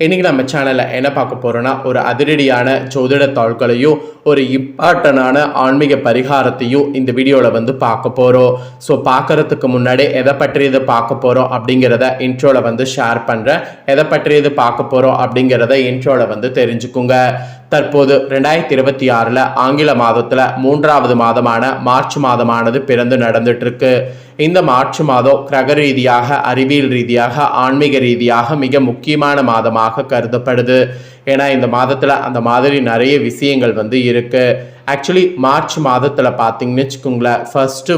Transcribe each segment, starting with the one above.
இன்றைக்கி நம்ம சேனலில் என்ன பார்க்க போகிறோன்னா ஒரு அதிரடியான ஜோதிட தாள்களையும் ஒரு இம்பார்ட்டனான ஆன்மீக பரிகாரத்தையும் இந்த வீடியோவில் பார்க்க போகிறோம். ஸோ பார்க்குறதுக்கு முன்னாடி எதை பற்றியது பார்க்க போகிறோம் அப்படிங்கிறத இன்ட்ரோவில் ஷேர் பண்ணுறேன். எதை பற்றியது பார்க்க போகிறோம் அப்படிங்கிறத இன்ட்ரோவில் தெரிஞ்சுக்குங்க. தற்போது 2026 ஆங்கில மாதத்தில் 3வது மாதமான மார்ச் மாதமானது பிறந்து நடந்துட்டு இருக்கு. இந்த மார்ச் மாதம் கிரக ரீதியாக, அறிவியல் ரீதியாக, ஆன்மீக ரீதியாக மிக முக்கியமான மாதமாக கருதப்படுது. ஏன்னா இந்த மாதத்தில் அந்த மாதிரி நிறைய விஷயங்கள் இருக்கு. ஆக்சுவலி மார்ச் மாதத்தில் பார்த்தீங்கன்னு வச்சுக்கோங்களேன், ஃபர்ஸ்ட்டு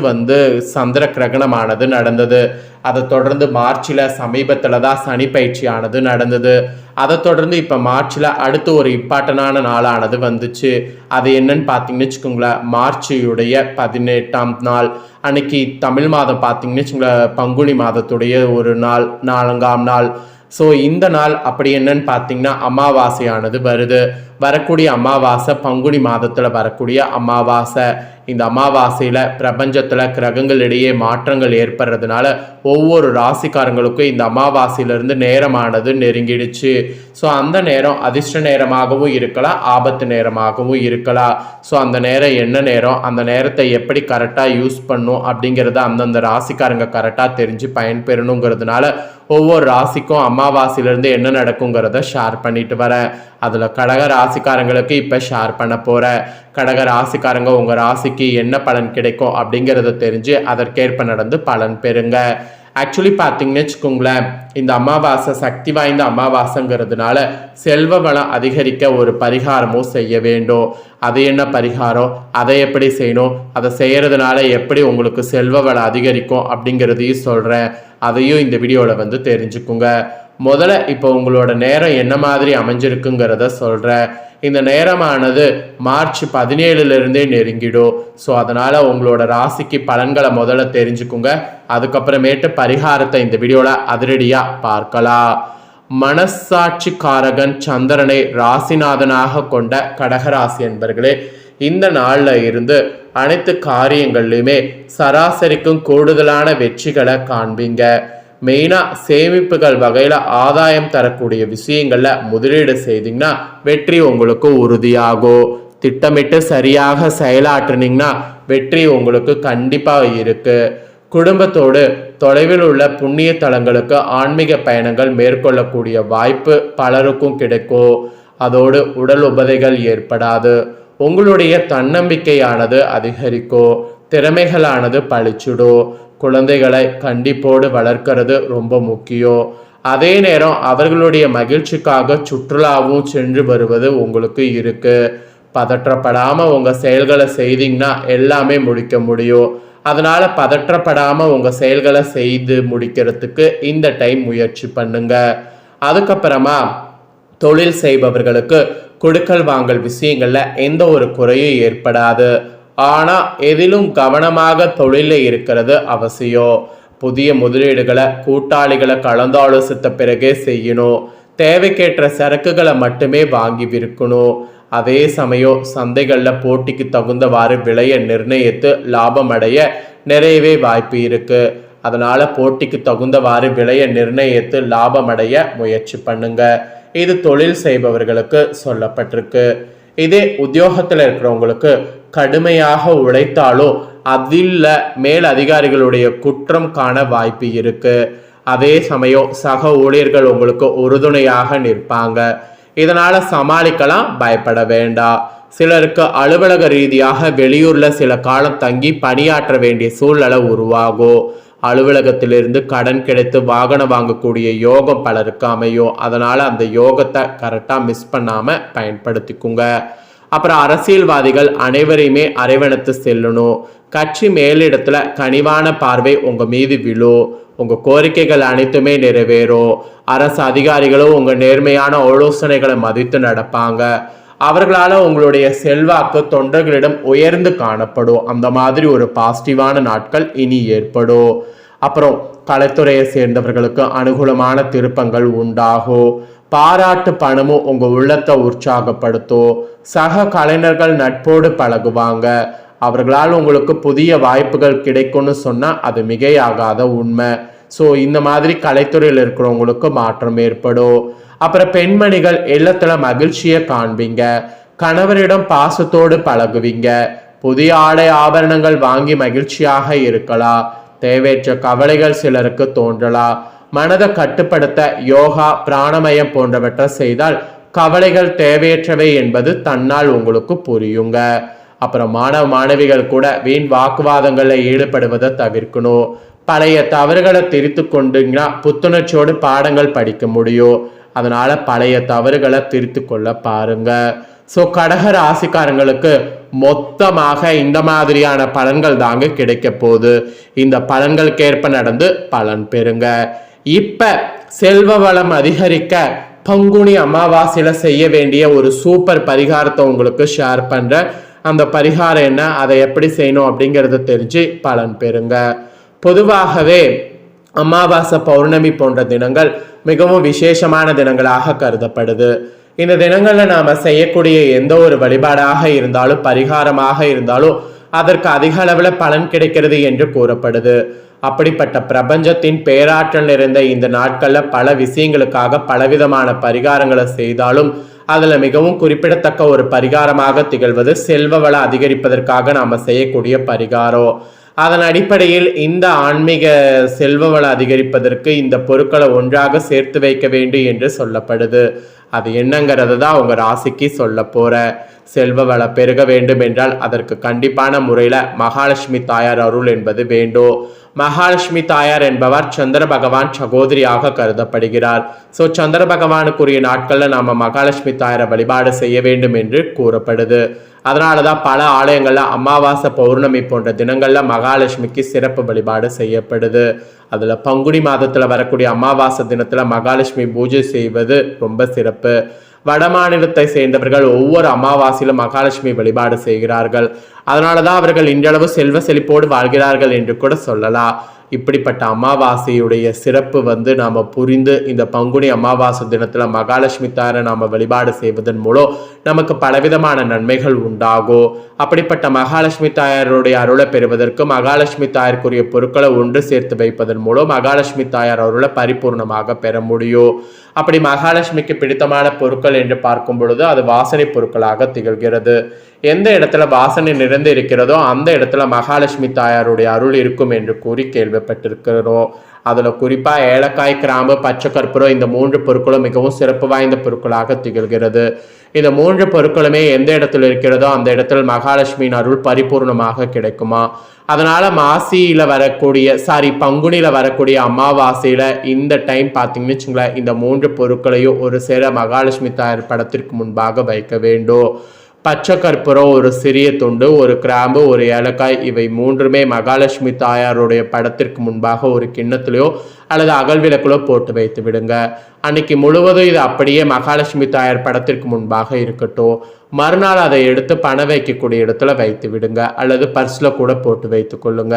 சந்திர கிரகணமானது நடந்தது. அதை தொடர்ந்து மார்ச்சில் சமீபத்தில் தான் சனி பயிற்சியானது நடந்தது. அதை தொடர்ந்து இப்போ மார்ச்சில் அடுத்து ஒரு இம்பார்ட்டனான நாளானது வந்துச்சு. அது என்னன்னு பார்த்தீங்கன்னு வச்சுக்கோங்களேன், மார்ச்சுடைய 18ஆம் நாள் அன்னைக்கு தமிழ் மாதம் பார்த்தீங்கன்னு வச்சுக்கோங்களேன், பங்குனி மாதத்துடைய ஒரு நாள், 4ஆம் நாள். ஸோ இந்த நாள் அப்படி என்னன்னு பார்த்தீங்கன்னா அமாவாசையானது வருது. வரக்கூடிய அமாவாசை பங்குனி மாதத்தில் வரக்கூடிய அமாவாசை. இந்த அமாவாசையில் பிரபஞ்சத்தில் கிரகங்களிடையே மாற்றங்கள் ஏற்படுறதுனால ஒவ்வொரு ராசிக்காரங்களுக்கும் இந்த அமாவாசையிலிருந்து நேரமானது நெருங்கிடுச்சு. ஸோ அந்த நேரம் அதிர்ஷ்ட நேரமாகவும் இருக்கலாம், ஆபத்து நேரமாகவும் இருக்கலாம். ஸோ அந்த நேரம் என்ன நேரம், அந்த நேரத்தை எப்படி கரெக்டாக யூஸ் பண்ணும் அப்படிங்கிறத அந்தந்த ராசிக்காரங்க கரெக்டாக தெரிஞ்சு பயன்பெறணுங்கிறதுனால ஒவ்வொரு ராசிக்கும் அமாவாசையிலேருந்து என்ன நடக்குங்கிறத ஷேர் பண்ணிட்டு வரேன். அதில் கடக ராசிக்காரங்களுக்கு இப்போ ஷேர் பண்ண போகிறேன். கடக ராசிக்காரங்க உங்கள் ராசிக்கு என்ன பலன் கிடைக்கும் அப்படிங்கிறத தெரிஞ்சு அதற்கேற்ப நடந்து பலன் பெறுங்க. ஆக்சுவலி பார்த்தீங்கன்னு வச்சுக்கோங்களேன், இந்த அமாவாசை சக்தி வாய்ந்த அமாவாசைங்கிறதுனால செல்வ வளம் அதிகரிக்க ஒரு பரிகாரமும் செய்ய வேண்டும். அது என்ன பரிகாரம், அதை எப்படி செய்யணும், அதை செய்கிறதுனால எப்படி உங்களுக்கு செல்வ வளம் அதிகரிக்கும் அப்படிங்கிறதையும் சொல்கிறேன். அதையும் இந்த வீடியோவில் தெரிஞ்சுக்குங்க. முதல்ல இப்போ உங்களோட நேரம் என்ன மாதிரி அமைஞ்சிருக்குங்கிறத சொல்கிறேன். இந்த நேரமானது மார்ச் 17லேருந்தே நெருங்கிடும். ஸோ அதனால் உங்களோட ராசிக்கு பலன்களை முதல்ல தெரிஞ்சுக்குங்க. அதுக்கப்புறமேட்டு பரிகாரத்தை இந்த வீடியோவில் அதிரடியாக பார்க்கலாம். மனசாட்சிக்காரகன் சந்திரனை ராசிநாதனாக கொண்ட கடகராசி என்பர்களே, இந்த நாளில் இருந்து அனைத்து காரியங்கள்லையுமே சராசரிக்கும் கூடுதலான வெற்றிகளை காண்பீங்க. மெயினாக சேமிப்புகள் வகையில் ஆதாயம் தரக்கூடிய விஷயங்களில் முதலீடு செய்தீங்கன்னா வெற்றி உங்களுக்கு உறுதியாகும். திட்டமிட்டு சரியாக செயலாற்றுனீங்கன்னா வெற்றி உங்களுக்கு கண்டிப்பாக இருக்குது. குடும்பத்தோடு தொலைவில் உள்ள புண்ணிய தலங்களுக்கு ஆன்மீக பயணங்கள் மேற்கொள்ளக்கூடிய வாய்ப்பு பலருக்கும் கிடைக்கும். அதோடு உடல் உபதைகள் ஏற்படாது. உங்களுடைய தன்னம்பிக்கையானது அதிகரிக்கும். திறமைகளானது பழிச்சுடும். குழந்தைகளை கண்டிப்போடு வளர்க்கிறது ரொம்ப முக்கியம். அதே நேரம் அவர்களுடைய மகிழ்ச்சிக்காக சுற்றுலாவும் சென்று வருவது உங்களுக்கு இருக்கு. பதற்றப்படாமல் உங்கள் செயல்களை செய்தீங்கன்னா எல்லாமே முடிக்க முடியும். அதனால் பதற்றப்படாமல் உங்கள் செயல்களை செய்து முடிக்கிறதுக்கு இந்த டைம் முயற்சி பண்ணுங்க. அதுக்கப்புறமா தொழில் செய்பவர்களுக்கு கொடுக்கல் வாங்கல் விஷயங்களில் எந்த ஒரு குறையும் ஏற்படாது. ஆனால் எதிலும் கவனமாக தொழிலில் இருக்கிறது அவசியம். புதிய முதலீடுகளை கூட்டாளிகளை கலந்தாலோசித்த பிறகே செய்யணும். தேவைக்கேற்ற சரக்குகளை மட்டுமே வாங்கி விற்கணும். அதே சமயம் சந்தைகளில் போட்டிக்கு தகுந்தவாறு விலையை நிர்ணயித்து லாபம் அடைய நிறையவே வாய்ப்பு இருக்குது. அதனால் போட்டிக்கு தகுந்தவாறு விலையை நிர்ணயித்து லாபம் அடைய முயற்சி பண்ணுங்க. இது தொழில் செய்பவர்களுக்கு சொல்லப்பட்டிருக்கு. இதே உத்தியோகத்தில் இருக்கிறவங்களுக்கு கடுமையாக உழைத்தாலும் அதில் மேல் அதிகாரிகளுடைய குற்றம் காண வாய்ப்பு இருக்கு. அதே சமயம் சக ஊழியர்கள் உங்களுக்கு உறுதுணையாக நிற்பாங்க. இதனால சமாளிக்கலாம், பயப்பட வேண்டாம். சிலருக்கு அலுவலக ரீதியாக வெளியூர்ல சில காலம் தங்கி பணியாற்ற வேண்டிய சூழ்நிலை உருவாகும். அலுவலகத்திலிருந்து கடன் கிடைத்து வாகனம் வாங்கக்கூடிய யோகம் பலருக்கு அமையும். அதனால அந்த யோகத்தை கரெக்டாக மிஸ் பண்ணாம பயன்படுத்திக்குங்க. அப்புறம் அரசியல்வாதிகள் அனைவரையுமே அரவணைத்து செல்லணும். கட்சி மேலிடத்துல கனிவான பார்வை உங்க மீது விழும். உங்க கோரிக்கைகள் அனைத்துமே நிறைவேறும். அரசு அதிகாரிகளும் உங்க நேர்மையான ஆலோசனைகளை மதித்து நடப்பாங்க. அவர்களால் உங்களுடைய செல்வாக்கு தொண்டர்களிடம் உயர்ந்து காணப்படும். அந்த மாதிரி ஒரு பாசிட்டிவான நாட்கள் இனி ஏற்படும். அப்புறம் கலைத்துறையை சேர்ந்தவர்களுக்கு அனுகூலமான திருப்பங்கள் உண்டாகும். பாராட்டு பணமும் உங்க உள்ளத்தை உற்சாகப்படுத்தும். சக கலைஞர்கள் நட்போடு பழகுவாங்க. அவர்களால் உங்களுக்கு புதிய வாய்ப்புகள் கிடைக்கும்னு சொன்னா அது மிகையாகாத உண்மை. ஸோ இந்த மாதிரி கலைத்துறையில் இருக்கிறவங்களுக்கு மாற்றம் ஏற்படும். அப்புறம் பெண்மணிகள் இல்லத்துல மகிழ்ச்சியை காண்பீங்க. கணவரிடம் பாசத்தோடு பழகுவீங்க. புதிய ஆடை ஆபரணங்கள் வாங்கி மகிழ்ச்சியாக இருக்கலாம். தேவையற்ற கவலைகள் சிலருக்கு தோன்றலாம். மனதை கட்டுப்படுத்த யோகா, பிராணமயம் போன்றவற்றை செய்தால் கவலைகள் தேவையற்றவை என்பது தன்னால் உங்களுக்கு புரியுங்க. அப்புறம் மாணவ மாணவிகள் கூட வீண் வாக்குவாதங்களில் ஈடுபடுவதை தவிர்க்கணும். பழைய தவறுகளை திருத்து கொண்டீங்கன்னா புத்துணர்ச்சியோடு பாடங்கள் படிக்க முடியும். அதனால பழைய தவறுகளை திருத்து கொள்ள பாருங்க. ஸோ கடக ராசிக்காரங்களுக்கு மொத்தமாக இந்த மாதிரியான பலன்கள் தாங்க கிடைக்க போகுது. இந்த பலன்களுக்கேற்ப நடந்து பலன் பெறுங்க. இப்ப செல்வ வளம் அதிகரிக்க பங்குனி அமாவாசையில செய்ய வேண்டிய ஒரு சூப்பர் பரிகாரத்தை உங்களுக்கு ஷேர் பண்றேன். அந்த பரிகாரம் என்ன, அதை எப்படி செய்யணும் அப்படிங்கிறத தெரிஞ்சு பலன் பெறுங்க. பொதுவாகவே அமாவாசை, பௌர்ணமி போன்ற தினங்கள் மிகவும் விசேஷமான தினங்களாக கருதப்படுது. இந்த தினங்கள்ல நாம செய்யக்கூடிய எந்த ஒரு வழிபாடாக இருந்தாலும், பரிகாரமாக இருந்தாலும் அதற்கு அதிக அளவுல பலன் கிடைக்கிறது என்று கூறப்படுது. அப்படிப்பட்ட பிரபஞ்சத்தின் பேராற்றல் நிறைந்த இந்த நாட்கள்ல பல விஷயங்களுக்காக பலவிதமான பரிகாரங்களை செய்தாலும் அதுல மிகவும் குறிப்பிடத்தக்க ஒரு பரிகாரமாக திகழ்வது செல்வ வள அதிகரிப்பதற்காக நாம செய்யக்கூடிய பரிகாரம். அதன் அடிப்படையில் இந்த ஆன்மீக செல்வ வள அதிகரிப்பதற்கு இந்த பொருட்களை ஒன்றாக சேர்த்து வைக்க வேண்டும் என்று சொல்லப்படுது. அது என்னங்கிறது தான் உங்க ராசிக்கு சொல்ல போற. செல்வ வள பெருக வேண்டும் என்றால் அதற்கு கண்டிப்பான முறையில மகாலட்சுமி தாயார் அருள் என்பது வேண்டும். மகாலட்சுமி தாயார் என்பவர் சந்திர பகவான் சகோதரியாக கருதப்படுகிறார். ஸோ சந்திர பகவானுக்குரிய நாட்கள்ல நாம மகாலட்சுமி தாயாரை வழிபாடு செய்ய வேண்டும் என்று கூறப்படுது. அதனாலதான் பல ஆலயங்கள்ல அமாவாசை, பௌர்ணமி போன்ற தினங்கள்ல மகாலட்சுமிக்கு சிறப்பு வழிபாடு செய்யப்படுது. அதுல பங்குனி மாதத்துல வரக்கூடிய அமாவாசை தினத்துல மகாலட்சுமி பூஜை செய்வது ரொம்ப சிறப்பு. வட மாநிலத்தை சேர்ந்தவர்கள் ஒவ்வொரு அமாவாசையிலும் மகாலட்சுமி வழிபாடு செய்கிறார்கள். அதனாலதான் அவர்கள் இன்றளவு செல்வ செழிப்போடு வாழ்கிறார்கள் என்று கூட சொல்லலாம். இப்படிப்பட்ட அமாவாசையுடைய சிறப்பு நாம புரிந்து இந்த பங்குனி அமாவாசை தினத்துல மகாலட்சுமி தாயாரை நாம வழிபாடு செய்வதன் மூலம் நமக்கு பலவிதமான நன்மைகள் உண்டாகும். அப்படிப்பட்ட மகாலட்சுமி தாயாருடைய அருளை பெறுவதற்கு மகாலட்சுமி தாயாருக்குரிய பொருட்களை ஒன்று சேர்த்து வைப்பதன் மூலம் மகாலட்சுமி தாயார் அருளை பரிபூர்ணமாக பெற முடியும். அப்படி மகாலட்சுமிக்கு பிடித்தமான பொருட்கள் என்று பார்க்கும் பொழுது அது வாசனை பொருட்களாக திகழ்கிறது. எந்த இடத்துல வாசனை நிறைந்து இருக்கிறதோ அந்த இடத்துல மகாலட்சுமி தாயாருடைய அருள் இருக்கும் என்று கூறி கேள்விப்பட்டிருக்கிறோம். அதுல குறிப்பா ஏலக்காய், கிராம்பு, பச்சை கற்பூரம் இந்த 3 பொருட்களும் மிகவும் சிறப்பு வாய்ந்த பொருட்களாக திகழ்கிறது. இந்த 3 பொருட்களுமே எந்த இடத்துல இருக்கிறதோ அந்த இடத்துல மகாலட்சுமியின் அருள் பரிபூர்ணமாக கிடைக்குமா. அதனால பங்குனியில வரக்கூடிய அமாவாசையில இந்த டைம் பார்த்தீங்கன்னு வச்சுங்களேன், இந்த 3 பொருட்களையும் ஒரு சேர மகாலட்சுமி தாயார் படத்திற்கு முன்பாக வைக்க வேண்டும். பச்சை கற்பூரம் ஒரு சிறிய துண்டு, ஒரு கிராம்பு, ஒரு ஏலக்காய், இவை 3மே மகாலட்சுமி தாயாருடைய படத்திற்கு முன்பாக ஒரு கிண்ணத்திலையோ அல்லது அகல் விளக்கிலோ போட்டு வைத்து விடுங்க. அன்னைக்கு முழுவதும் இது அப்படியே மகாலட்சுமி தாயார் படத்திற்கு முன்பாக இருக்கட்டும். மறுநாள் அதை எடுத்து பணம் வைக்கக்கூடிய இடத்துல வைத்து விடுங்க, அல்லது பர்ஸ்ல கூட போட்டு வைத்து கொள்ளுங்க.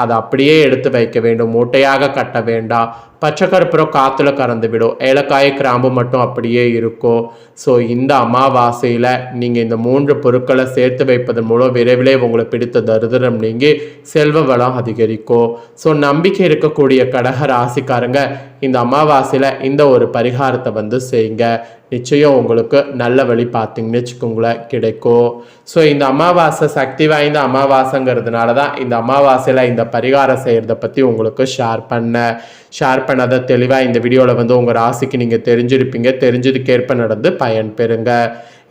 அதை அப்படியே எடுத்து வைக்க வேண்டும், மூட்டையாக கட்ட வேண்டாம். பச்சை கற்பூரம் காத்துல கறந்து விடும், ஏலக்காய், கிராம்பு மட்டும் அப்படியே இருக்கும். ஸோ இந்த அமாவாசையில நீங்க இந்த 3 பொருட்களை சேர்த்து வைப்பதன் மூலம் விரைவிலே உங்களை பிடித்த தரித்திரம் நீங்கி செல்வ வளம் அதிகரிக்கும். ஸோ நம்பிக்கை இருக்கக்கூடிய கடக ராசிக்காரங்க இந்த அமாவாசையில இந்த ஒரு பரிகாரத்தை செய்யுங்க. நிச்சயம் உங்களுக்கு நல்ல வழி பார்த்தீங்கன்னு வச்சுக்கோங்களேன் கிடைக்கும். ஸோ இந்த அமாவாசை சக்தி வாய்ந்த அமாவாசைங்கிறதுனால தான் இந்த அமாவாசையில் இந்த பரிகாரம் செய்கிறத பற்றி உங்களுக்கு ஷேர் பண்ணதை தெளிவாக இந்த வீடியோவில் உங்கள் ராசிக்கு நீங்கள் தெரிஞ்சிருப்பீங்க. தெரிஞ்சதுக்கேற்ப நடந்து பயன் பெறுங்க.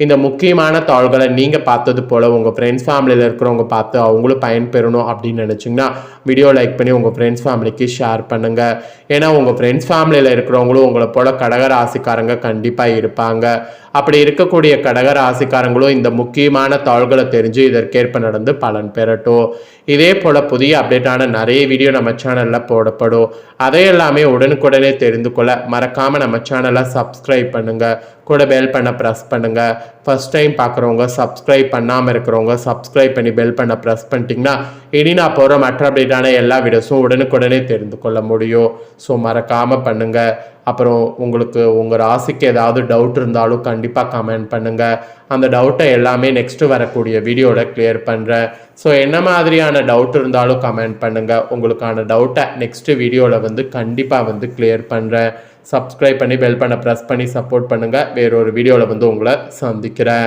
இந்த முக்கியமான தாள்களை நீங்கள் பார்த்தது போல் உங்கள் ஃப்ரெண்ட்ஸ் ஃபேமிலியில் இருக்கிறவங்க பார்த்து அவங்களும் பயன்பெறணும் அப்படின்னு நினச்சிங்கன்னா வீடியோ லைக் பண்ணி உங்கள் ஃப்ரெண்ட்ஸ் ஃபேமிலிக்கு ஷேர் பண்ணுங்கள். ஏன்னா உங்கள் ஃப்ரெண்ட்ஸ் ஃபேமிலியில் இருக்கிறவங்களும் உங்களை போல் கடக ராசிக்காரங்க கண்டிப்பாக இருப்பாங்க. அப்படி இருக்கக்கூடிய கடக ராசிக்காரங்களும் இந்த முக்கியமான தாள்களை தெரிஞ்சு இதற்கேற்ப நடந்து பலன் பெறட்டும். இதே போல் புதிய அப்டேட்டான நிறைய வீடியோ நம்ம சேனலில் போடப்படும். அதையெல்லாமே உடனுக்குடனே தெரிந்து கொள்ள மறக்காமல் நம்ம சேனலை சப்ஸ்கிரைப் பண்ணுங்கள், கூட பெல் பண்ண ப்ரெஸ் பண்ணுங்கள். ஃபர்ஸ்ட் டைம் பார்க்குறவங்க, சப்ஸ்கிரைப் பண்ணாமல் இருக்கிறவங்க சப்ஸ்கிரைப் பண்ணி பெல் பண்ண ப்ரெஸ் பண்ணிட்டீங்கன்னா இனி நான் போகிற மற்ற அப்டேட்டான எல்லா வீடியோஸும் உடனுக்குடனே தெரிந்து கொள்ள முடியும். ஸோ மறக்காமல் பண்ணுங்கள். அப்புறம் உங்களுக்கு உங்கள் ராசிக்கு ஏதாவது டவுட் இருந்தாலும் கண்டிப்பாக கமெண்ட் பண்ணுங்கள். அந்த டவுட்டை எல்லாமே நெக்ஸ்ட்டு வரக்கூடிய வீடியோவில் கிளியர் பண்ணுறேன். ஸோ என்ன மாதிரியான டவுட் இருந்தாலும் கமெண்ட் பண்ணுங்கள். உங்களுக்கான டவுட்டை நெக்ஸ்ட்டு வீடியோவில் கண்டிப்பாக கிளியர் பண்ணுறேன். சப்ஸ்கிரைப் பண்ணி பெல் பண்ண ப்ரெஸ் பண்ணி சப்போர்ட் பண்ணுங்கள். வேறொரு வீடியோவில் உங்களை சந்திக்கிறேன்.